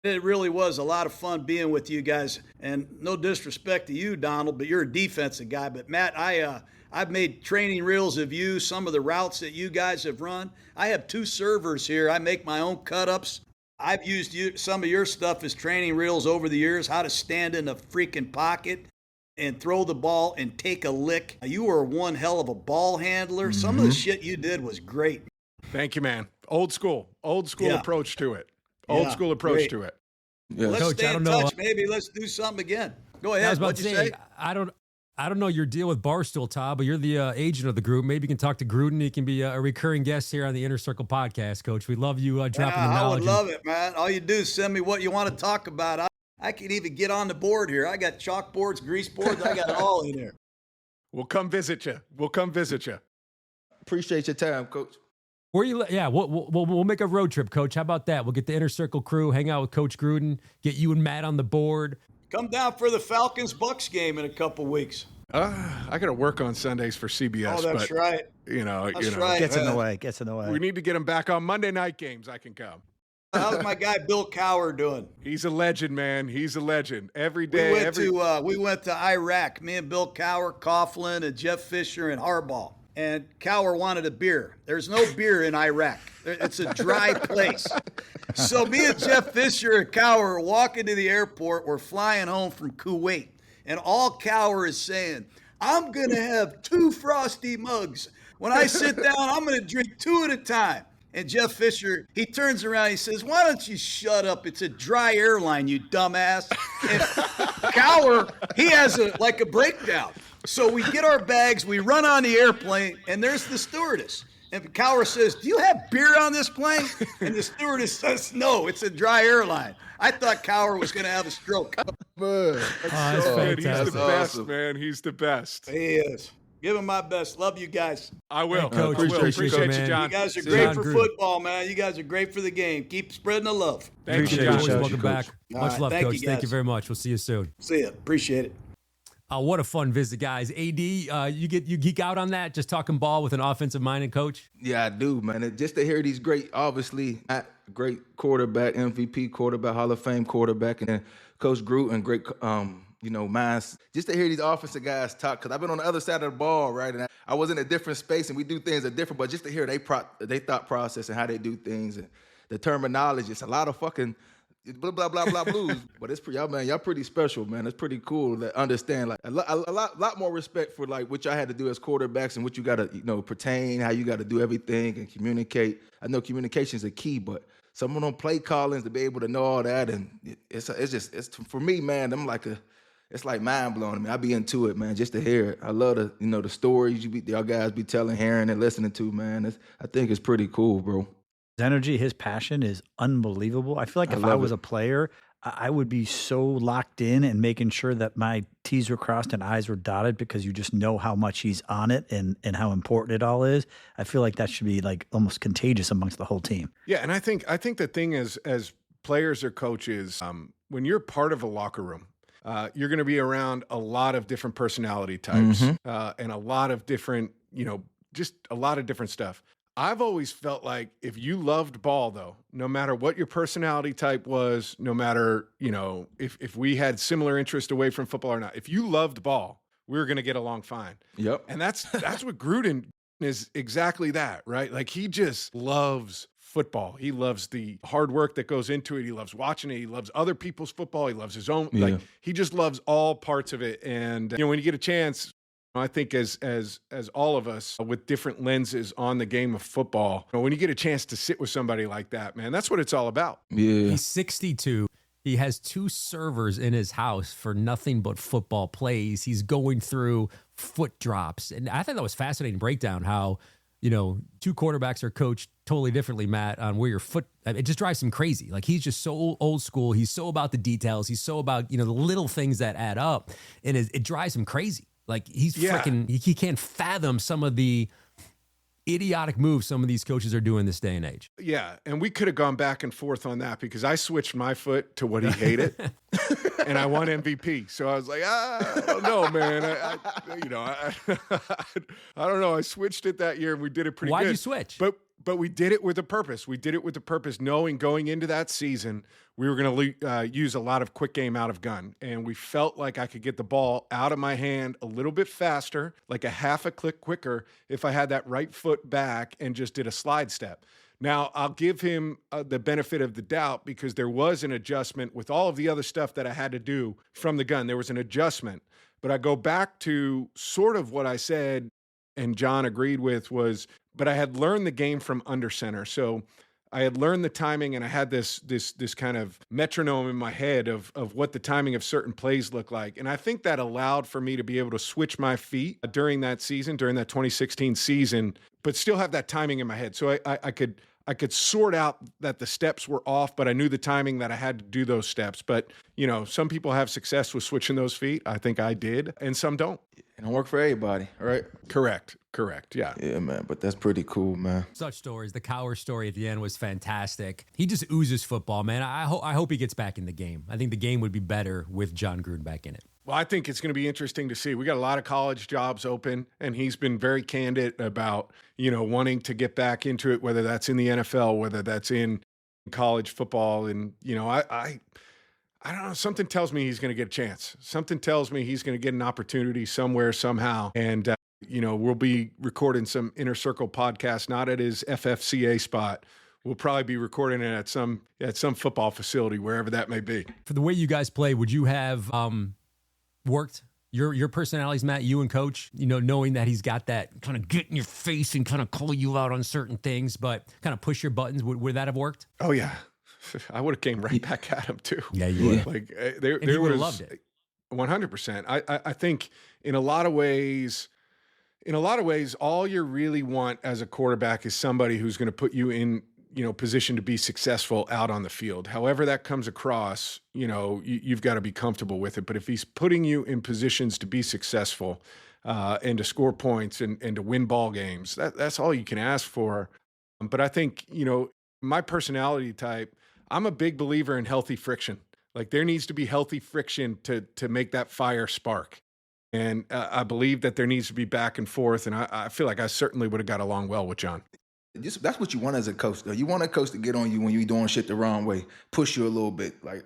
It really was a lot of fun being with you guys. And no disrespect to you, Donald, but you're a defensive guy. But Matt, I've made training reels of you, some of the routes that you guys have run. I have 2 servers here. I make my own cut-ups. I've used some of your stuff as training reels over the years, how to stand in a freaking pocket and throw the ball and take a lick. You were one hell of a ball handler. Some of the shit you did was great. Thank you, man. Old school approach to it. Old school approach great. to it. Yeah. Let's Coach, stay in touch. Maybe let's do something again. Go ahead. I was about What'd to you say, say? I don't know your deal with Barstool, Todd, but you're the agent of the group. Maybe you can talk to Gruden. He can be a recurring guest here on the Inner Circle podcast, Coach. We love you dropping the I knowledge. would love it, man. All you do is send me what you want to talk about. I can even get on the board here. I got chalkboards, grease boards. I got it all in there. We'll come visit you. Appreciate your time, Coach. Where you? Yeah, we'll make a road trip, Coach. How about that? We'll get the Inner Circle crew, hang out with Coach Gruden, get you and Matt on the board. Come down for the Falcons-Bucks game in a couple weeks. I got to work on Sundays for CBS. Oh, that's right. That's right. Gets in the way. We need to get him back on Monday night games. I can come. How's my guy Bill Cowher doing? He's a legend, man. He's a legend. Every day. We went to Iraq. Me and Bill Cowher, Coughlin, and Jeff Fisher and Harbaugh. And Cowher wanted a beer. There's no beer in Iraq. It's a dry place. So me and Jeff Fisher and Cowher are walking to the airport. We're flying home from Kuwait. And all Cowher is saying, I'm going to have 2 frosty mugs. When I sit down, I'm going to drink 2 at a time. And Jeff Fisher, he turns around, he says, why don't you shut up? It's a dry airline, you dumbass. And Cowher, he has a breakdown. So we get our bags, we run on the airplane, and there's the stewardess. And Cowher says, do you have beer on this plane? And the stewardess says, no, it's a dry airline. I thought Cowher was going to have a stroke. Man, that's he's the fantastic. best, Awesome. man. He's the best. He is. Give him my best. Love you guys. I will. Hey, Coach, I will. appreciate you, you, man. John. You guys are See great you. for Gruden. football, man. You guys are great for the game. Keep spreading the love. Thank Appreciate you, you, John. Coach. Welcome back. All Much right, love, thank Coach. you, Thank you guys. very much. We'll see you soon. See ya. Appreciate it. What a fun visit, guys. AD, you geek out on that, just talking ball with an offensive-minded coach? Yeah, I do, man. Just to hear these great quarterback, MVP quarterback, Hall of Fame quarterback, and then Coach Gruden, great, minds. Just to hear these offensive guys talk, because I've been on the other side of the ball, right? And I was in a different space, and we do things that different, but just to hear they thought process and how they do things, and the terminology, it's a lot of fucking blah, blah, blah, blah, blues. But it's y'all pretty special, man. It's pretty cool to understand, like, a lot more respect for, like, what y'all had to do as quarterbacks and what you got to, pertain, how you got to do everything and communicate. I know communication is a key, but some of them play callings to be able to know all that, and it's for me, man, it's like mind blowing. I mean, I be into it, man, just to hear it. I love the stories y'all guys be telling, hearing, and listening to, man. I think it's pretty cool, bro. His energy, his passion is unbelievable. I feel like if I was a player, I would be so locked in and making sure that my T's were crossed and I's were dotted, because you just know how much he's on it and how important it all is. I feel like that should be like almost contagious amongst the whole team. Yeah, and I think the thing is, as players or coaches, when you're part of a locker room, you're going to be around a lot of different personality types, and a lot of different, just a lot of different stuff. I've always felt like if you loved ball, though, no matter what your personality type was, no matter, if we had similar interest away from football or not, if you loved ball, we were going to get along fine. Yep. And that's what Gruden is, exactly that, right? Like, he just loves football. He loves the hard work that goes into it. He loves watching it. He loves other people's football. He loves his own. Yeah. Like, he just loves all parts of it. And, when you get a chance, I think as all of us with different lenses on the game of football, when you get a chance to sit with somebody like that, man, that's what it's all about. Yeah. He's 62. He has 2 servers in his house for nothing but football plays. He's going through foot drops. And I thought that was fascinating breakdown how, 2 quarterbacks are coached totally differently, Matt, on where your foot, it just drives him crazy. Like, he's just so old school. He's so about the details. He's so about, the little things that add up. And it drives him crazy. Like, he's freaking, he can't fathom some of the idiotic moves some of these coaches are doing this day and age. Yeah, and we could have gone back and forth on that, because I switched my foot to what he hated, and I won MVP. So I was like, I don't know, man. I don't know. I switched it that year, and we did it pretty good. Why'd you switch? But But we did it with a purpose. We did it with a purpose, knowing going into that season, we were going to use a lot of quick game out of gun. And we felt like I could get the ball out of my hand a little bit faster, like a half a click quicker, if I had that right foot back and just did a slide step. Now, I'll give him the benefit of the doubt because there was an adjustment with all of the other stuff that I had to do from the gun. There was an adjustment. But I go back to sort of what I said, and Jon agreed with, was, but I had learned the game from under center. So I had learned the timing, and I had this kind of metronome in my head of what the timing of certain plays look like. And I think that allowed for me to be able to switch my feet during that season, during that 2016 season, but still have that timing in my head. So I could sort out that the steps were off, but I knew the timing that I had to do those steps. But, some people have success with switching those feet. I think I did, and some don't. It don't work for everybody, right? Correct. Yeah. Yeah, man, but that's pretty cool, man. Such stories. The Cowher story at the end was fantastic. He just oozes football, man. I hope he gets back in the game. I think the game would be better with Jon Gruden back in it. Well, I think it's going to be interesting to see. We got a lot of college jobs open, and he's been very candid about, wanting to get back into it, whether that's in the NFL, whether that's in college football. And, I don't know. Something tells me he's going to get a chance. Something tells me he's going to get an opportunity somewhere, somehow. And, we'll be recording some Inner Circle podcast, not at his FFCA spot. We'll probably be recording it at some football facility, wherever that may be. For the way you guys play, would you have worked your personalities, Matt, you and Coach, knowing that he's got that kind of get in your face and kind of call you out on certain things, but kind of push your buttons? Would that have worked? Oh, yeah. I would have came right back at him, too. Yeah, you would. Like, there he would have loved it. 100%. I think in a lot of ways, all you really want as a quarterback is somebody who's going to put you in, position to be successful out on the field. However that comes across, you've got to be comfortable with it. But if he's putting you in positions to be successful and to score points and to win ball games, that's all you can ask for. But I think, my personality type, I'm a big believer in healthy friction. Like there needs to be healthy friction to make that fire spark. And I believe that there needs to be back and forth. And I feel like I certainly would have got along well with Jon. That's what you want as a coach, though. You want a coach to get on you when you're doing shit the wrong way, push you a little bit. Like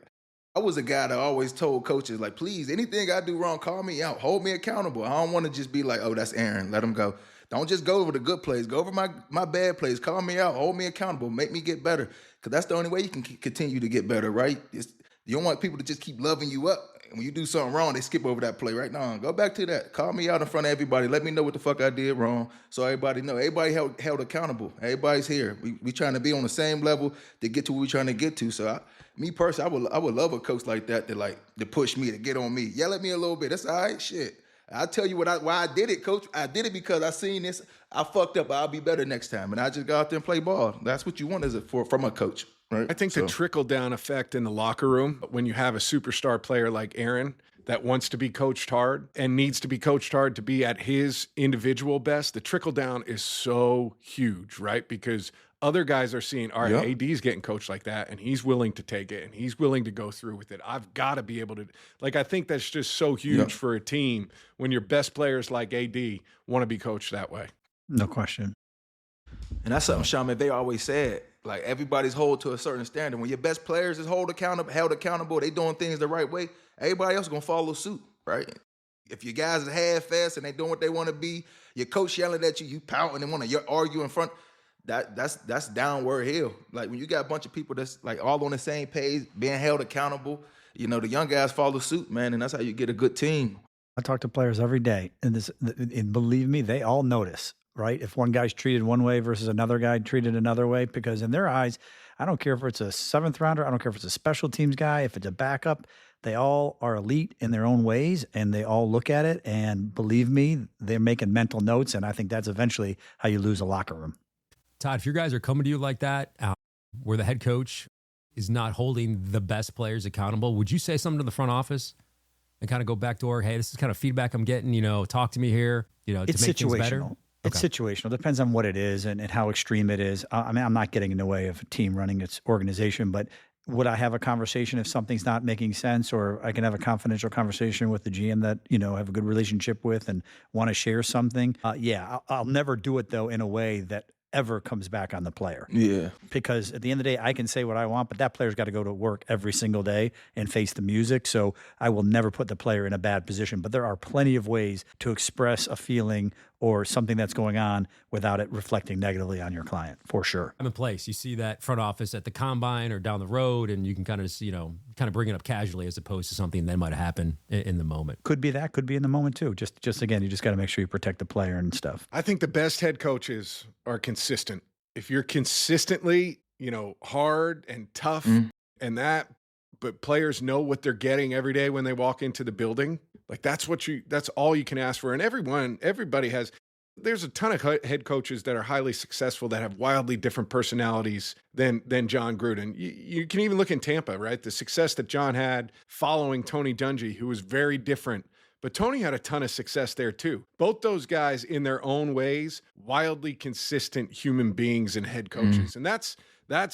I was a guy that always told coaches, like, please, anything I do wrong, call me out, hold me accountable. I don't want to just be like, oh, that's Aaron, let him go. Don't just go over the good plays. Go over my bad plays. Call me out, hold me accountable, make me get better. Because that's the only way you can continue to get better, right? You don't want people to just keep loving you up. And when you do something wrong, they skip over that play right now. Go back to that. Call me out in front of everybody. Let me know what the fuck I did wrong so everybody know. Everybody held accountable. Everybody's here. We trying to be on the same level to get to what we're trying to get to. So me personally, I would love a coach like that to push me, to get on me. Yell at me a little bit. That's all right, shit. I'll tell you why I did it, coach. I did it because I seen this. I fucked up. I'll be better next time. And I just go out there and play ball. That's what you want from a coach. Right? I think the trickle-down effect in the locker room, when you have a superstar player like Aaron that wants to be coached hard and needs to be coached hard to be at his individual best, the trickle-down is so huge, right? Because other guys are seeing, all right, AD's getting coached like that, and he's willing to take it, and he's willing to go through with it. I've got to be able to – I think that's just so huge for a team when your best players like AD want to be coached that way. No question. And that's something, Sean, they always said. Like, everybody's held to a certain standard. When your best players is held accountable, they doing things the right way, everybody else is going to follow suit, right? If your guys are half-assed and they doing what they want to be, your coach yelling at you, you pouting and want to argue in front, that's downward hill. Like, when you got a bunch of people that's, like, all on the same page, being held accountable, the young guys follow suit, man, and that's how you get a good team. I talk to players every day, and believe me, they all notice. Right? If one guy's treated one way versus another guy treated another way, because in their eyes, I don't care if it's a seventh rounder, I don't care if it's a special teams guy, if it's a backup, they all are elite in their own ways and they all look at it. And believe me, they're making mental notes. And I think that's eventually how you lose a locker room. Todd, if your guys are coming to you like that, where the head coach is not holding the best players accountable, would you say something to the front office and kind of go back door? Hey, this is kind of feedback I'm getting, talk to me here, to it's make situational. Things better. It's situational. It depends on what it is and how extreme it is. I mean, I'm not getting in the way of a team running its organization, but would I have a conversation if something's not making sense, or I can have a confidential conversation with the GM that, I have a good relationship with and want to share something? Yeah, I'll never do it, though, in a way that ever comes back on the player. Yeah. Because at the end of the day, I can say what I want, but that player's got to go to work every single day and face the music. So I will never put the player in a bad position. But there are plenty of ways to express a feeling or something that's going on without it reflecting negatively on your client, for sure. I'm in place. You see that front office at the combine or down the road, and you can kind of just, kind of bring it up casually as opposed to something that might have happened in the moment. Could be that, could be in the moment too. Just again, you just got to make sure you protect the player and stuff. I think the best head coaches are consistent. If you're consistently, hard and tough and that, but players know what they're getting every day when they walk into the building, like that's all you can ask for. And everybody there's a ton of head coaches that are highly successful that have wildly different personalities than Jon Gruden. You can even look in Tampa, right? The success that Jon had following Tony Dungy, who was very different. But Tony had a ton of success there too. Both those guys in their own ways, wildly consistent human beings and head coaches. And that's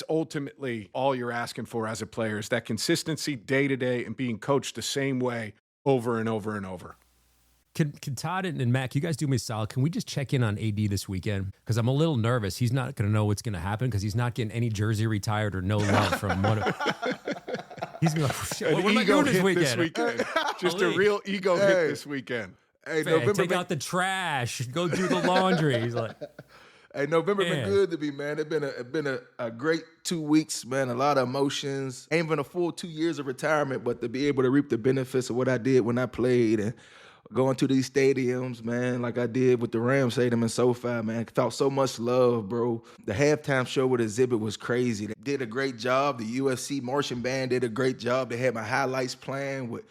ultimately all you're asking for as a player, is that consistency day to day and being coached the same way over and over and over. Can Todd and Matt, can you guys do me a solid? Can we just check in on AD this weekend? Because I'm a little nervous. He's not going to know what's going to happen because he's not getting any jersey retired or no love from one of. He's going to be like, shit, what am I doing this weekend? Just a real ego hit this weekend. Hey, take out the trash. Go do the laundry. He's like, hey, November been good to me, man. It's been a great 2 weeks, man. A lot of emotions. Ain't been a full 2 years of retirement, but to be able to reap the benefits of what I did when I played and going to these stadiums, man, like I did with the Rams Stadium and SoFi, man. Felt so much love, bro. The halftime show with Exhibit was crazy. They did a great job. The UFC marching band did a great job. They had my highlights playing with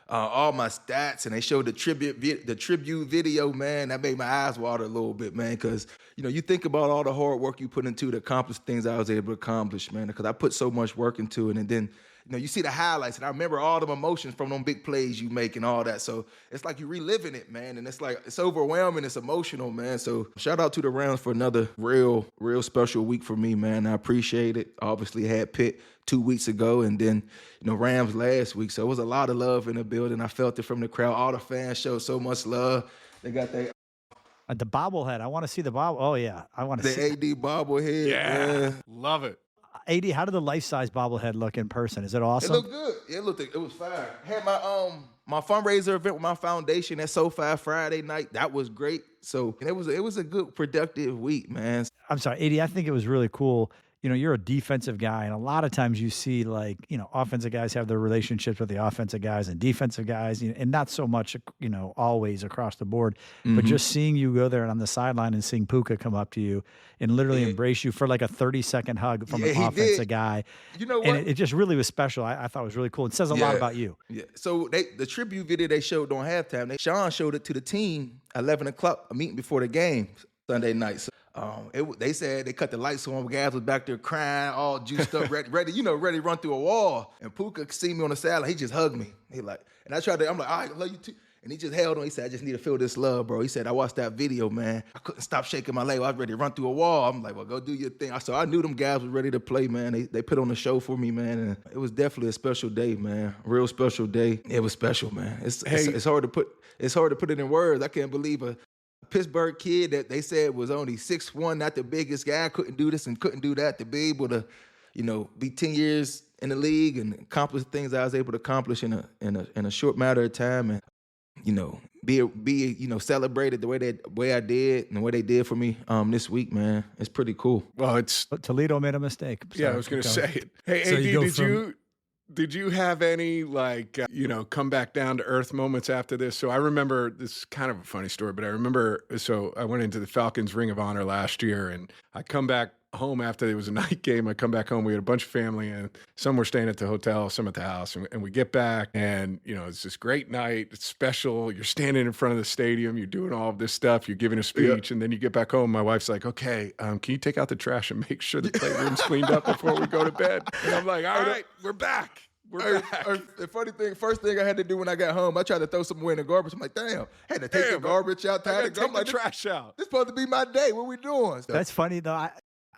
all my stats, and they showed the tribute video, man. That made my eyes water a little bit, man, because, you think about all the hard work you put into to accomplish things I was able to accomplish, man, because I put so much work into it. And then, you see the highlights, and I remember all the emotions from them big plays you make and all that. So it's like you're reliving it, man, and it's overwhelming. It's emotional, man. So shout out to the Rams for another real special week for me, man. I appreciate it. Obviously had Pitt 2 weeks ago, and then, Rams last week. So it was a lot of love in the building. I felt it from the crowd. All the fans showed so much love. They got their the bobblehead. I want to see the bobblehead. Oh, yeah. I want to see the AD bobblehead. Yeah. Man. Love it. AD, how did the life-size bobblehead look in person? Is it awesome? It looked good. It was fire. I had my fundraiser event with my foundation at SoFi Friday night. That was great. So it was a good, productive week, man. I'm sorry, AD, I think it was really cool. You're a defensive guy, and a lot of times you see, offensive guys have their relationships with the offensive guys and defensive guys, and not so much, always across the board. Mm-hmm. But just seeing you go there and on the sideline and seeing Puka come up to you and literally embrace you for like a 30-second hug from an offensive guy. You know what? And it just really was special. I thought it was really cool. It says a lot about you. Yeah. So the tribute video they showed on halftime, Sean showed it to the team at 11 o'clock, a meeting before the game Sunday night. So, they said they cut the lights on. Guys was back there crying, all juiced up, ready to run through a wall. And Puka see me on the sideline. He just hugged me. I'm like, all right, I love you too. And he just held on. He said, I just need to feel this love, bro. He said, I watched that video, man. I couldn't stop shaking my leg. I was ready to run through a wall. I'm like, well, go do your thing. So I knew them guys were ready to play, man. They put on a show for me, man. And it was definitely a special day, man. Real special day. It was special, man. It's hard to put it in words. I can't believe a Pittsburgh kid that they said was only 6'1", not the biggest guy, couldn't do this and couldn't do that, to be able to, be 10 years in the league and accomplish things I was able to accomplish in a short matter of time, and be celebrated the way I did and the way they did for me this week, man. It's pretty cool. Well, but Toledo made a mistake. Yeah, I was going to say it. Hey, so AD, did you have any come back down to earth moments after this? So I remember, this is kind of a funny story, but I remember, so I went into the Falcons Ring of Honor last year, and I come back home after it was a night game. I come back home. We had a bunch of family, and some were staying at the hotel, some at the house, and we get back, and it's this great night. It's special. You're standing in front of the stadium. You're doing all of this stuff. You're giving a speech, and then you get back home. My wife's like, okay, can you take out the trash and make sure the playroom's cleaned up before we go to bed? And I'm like, all right, we're back. The funny thing, first thing I had to do when I got home, I tried to throw some away in the garbage. I'm like, damn, I had to take the garbage out. Take the trash out. This supposed to be my day. What we doing? That's funny, though.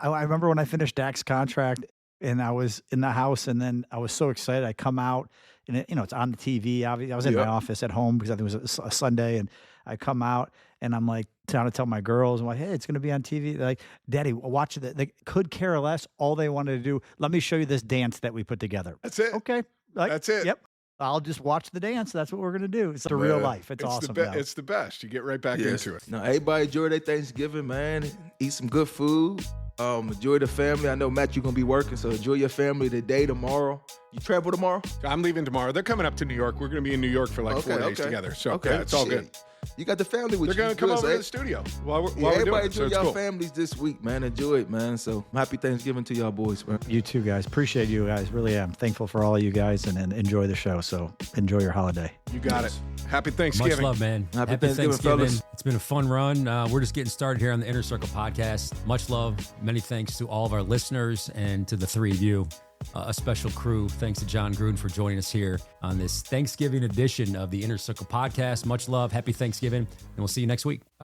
I remember when I finished Dak's contract and I was in the house, and then I was so excited. I come out and it's on the TV. I was in my office at home because I think it was a Sunday, and I come out And I'm like trying to tell my girls, I'm like, hey, it's going to be on TV. They're like, Daddy, watch it. They could care less. All they wanted to do, let me show you this dance that we put together. That's it. Okay. Like, That's it. Yep. I'll just watch the dance. That's what we're going to do. It's the real life. It's awesome. It's the best. You get right back into it. Now, everybody enjoy their Thanksgiving, man. Eat some good food. Enjoy the family. I know, Matt, you're going to be working, so enjoy your family today, tomorrow. You travel tomorrow? I'm leaving tomorrow. They're coming up to New York. We're going to be in New York for like 4 days together. So yeah, it's all good. You got the family with you. They're going to come over to the studio while we're doing everybody it. enjoy So y'all families this week, man. Enjoy it, man. So happy Thanksgiving to y'all boys, man. You too, guys. Appreciate you guys. Really am thankful for all of you guys and enjoy the show. So enjoy your holiday. You got it. Happy Thanksgiving. Much love, man. Happy Thanksgiving, fellas. It's been a fun run. We're just getting started here on the Inner Circle podcast. Much love. Many thanks to all of our listeners and to the three of you. A special crew. Thanks to Jon Gruden for joining us here on this Thanksgiving edition of the Inner Circle podcast. Much love. Happy Thanksgiving. And we'll see you next week.